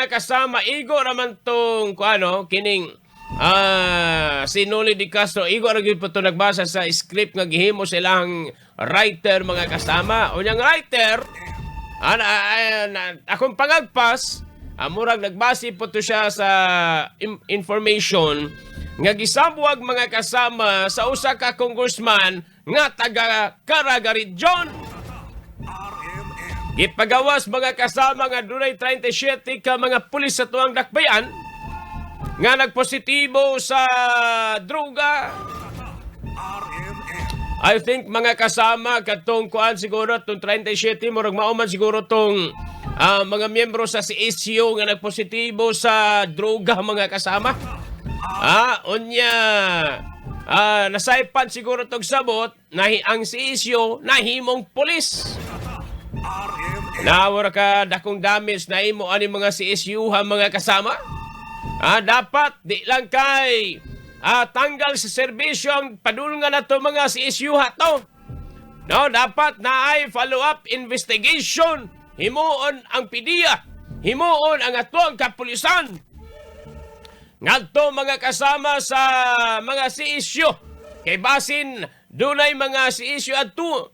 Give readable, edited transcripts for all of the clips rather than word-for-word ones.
mga kasama, igo raman tong kining Sinuli di Castro, igo ra gyud po to nagbasa sa script nga gihimo sa ilang writer mga kasama. Unyang writer, akong pangagpas, murag nagbase po to siya sa information nga gisabuag mga kasama sa usa ka congressman nga taga Caraga Region. Gipagawas mga kasama nga dunay 37 ka mga pulis sa tuang dakbayan nga nagpositibo sa droga. I think mga kasama katong kuan siguro tong 37 murag mauman siguro tong mga miyembro sa CSU nga nagpositibo sa droga mga kasama. Nasaypan siguro tong sabot na ang CSU nahimong pulis. Nawara ka dakong damage na imo ani mga CSU ha mga kasama. Dapat di lang kay tanggal sa serbisyo ang padulungan na to mga CSU ha to. No, dapat na ay follow-up investigation. Himuon ang PDEA. Himuon ang atong kapulisan. Ngadto mga kasama sa mga CSU. Kay basin dunay mga CSU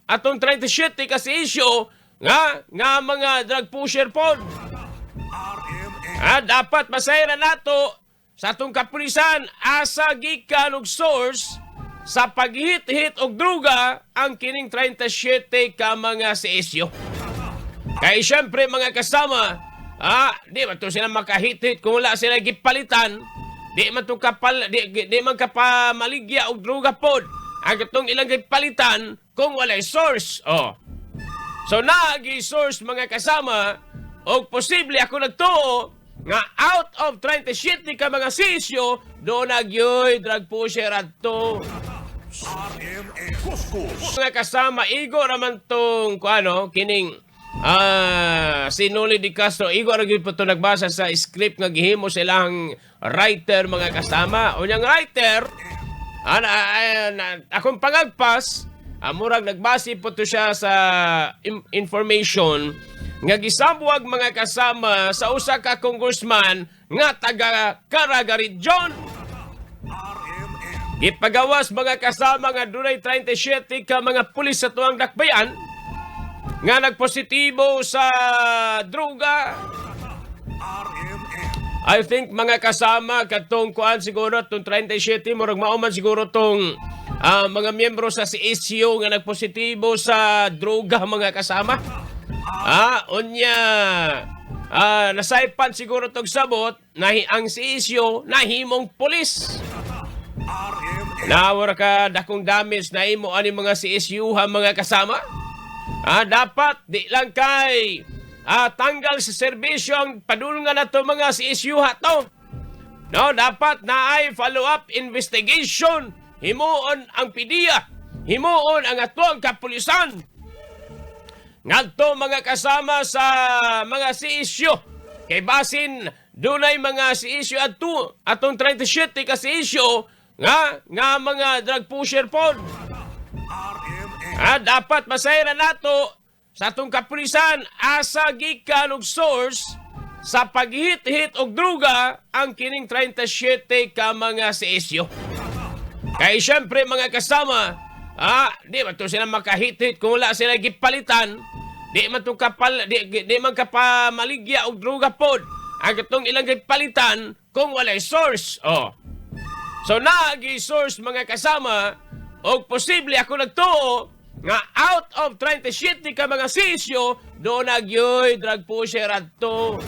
atong 37 ka CSU nga mga drug pusher pod. Dapat masayra nato sa atong kapulisan asa gikan og source sa paghit-hit og droga ang kining 37 ka mga CSU. Kay syempre mga kasama, di man to sila makahit-hit kung wala sila gipalitan, di man kapamaligya og droga pod ang katong ilang gipalitan kung walay source. So naagi source mga kasama og posible ako nagtuo nga out of 37 ka mga sisyo doon nagyoy drug pusher adto. Mga kasama, igo raman tong kining Sinuli di Castro, igo ra gyud po to nagbasa sa script nga gihimo sa ilang writer mga kasama. Unyang writer, akong pangagpas, murag nagbase po to siya sa information nga gisabuag mga kasama sa usa ka congressman nga taga Caraga Region. Gipagawas mga kasama nga dunay 37 ka mga pulis sa tuang dakbayan nga nagpositibo sa droga. I think mga kasama katong kuan siguro tong 37 murag mauman siguro tong mga miyembro sa CSU nga nagpositibo sa droga mga kasama. Nasaypan siguro tong sabot na ang CSU nahimong pulis. Nawara ka dakong damage na imo ani mga CSU ha mga kasama. Dapat di lang kay tanggal sa serbisyo ang padulungan na to mga CSU ha to. No, dapat na ay follow-up investigation. Himuon ang PDEA. Himuon ang atong kapulisan. Ngadto mga kasama sa mga CSU. Kay basin dunay mga CSU atong 37 ka CSU nga mga drug pusher pod. Dapat masayra nato sa atong kapulisan asa gikan og source sa paghit-hit og droga ang kining 37 ka mga CSU. Kay syempre mga kasama, di man to sila makahit-hit kung wala sila gipalitan, di man kapamaligya og droga pod ang katong ilang gipalitan kung walay source. So naagi source mga kasama og posible ako nagtuo nga out of 37 ka mga sisyo doon nagyoy drug pusher adto.